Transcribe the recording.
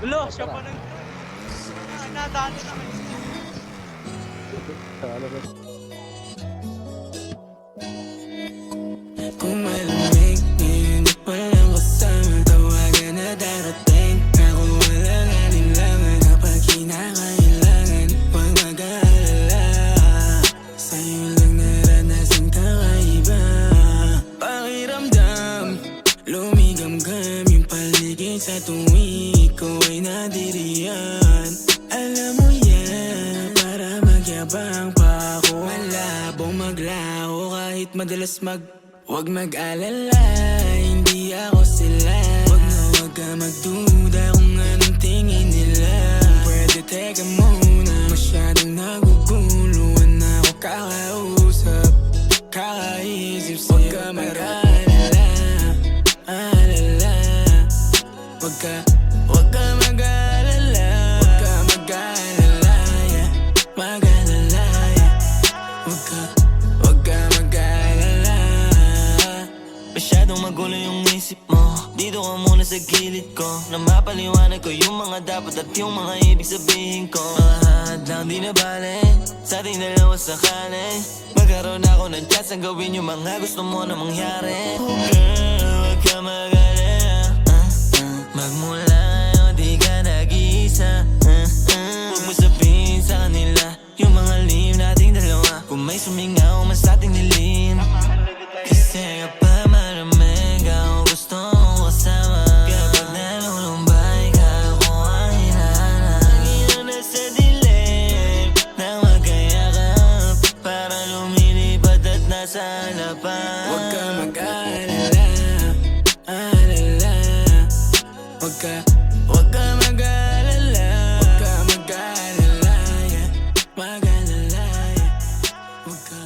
Ulo, siya pa nag... Nadaan na kami. Kung malamig, ngayon at walang kasama, tawagan na darating. Ako walang alinlangan kapag kinakailangan. Huwag mag-aalala, sa'yo lang naranasan kakaiba. Pakiramdam, lumigamgam yung paligid sa tuwing ikaw ay nadiriyan. Alam mo yan, para magyabang pa ako, malabong maglaho kahit madalas Huwag mag-alala, hindi ako sila. Huwag ka magduda kung anong tingin nila. Pwede teka muna, masyadong naguguluhan na ako kakausap, kakaisip sa'yo. Huwag ka mag-alala, alala. Huwag ka mag-alala, huwag ka mag-alala, yeah. Mag-alala, yeah. Huwag ka mag-alala. Masyadong magulo yung isip mo, dito ka muna sa gilid ko, na mapaliwanag ko yung mga dapat at yung mga ibig sabihin ko. Mahahad lang di na bale, sa ating dalawa sakali. Magkaroon ako ng chance ang gawin yung mga gusto mo na mangyari. Oh girl, huwag ka mag-alala, magmula o di ka nag-iisa. Huwag mo sabihin sa kanila yung mga lim nating dalawa, kung may sumingaw man sa ating dilim. Kasi kapag malamig ako gusto mo kasama. Kapag nalulumbay ka ako ang hinahanap. Hangin na sa dilim nang magkayakap, para lumilipad at nasa harapan. Huwag ka mag-alala, alala. Huwag ka mag-alala, huwag ka mag-alala, yeah. Mag-alala, yeah. Huwag ka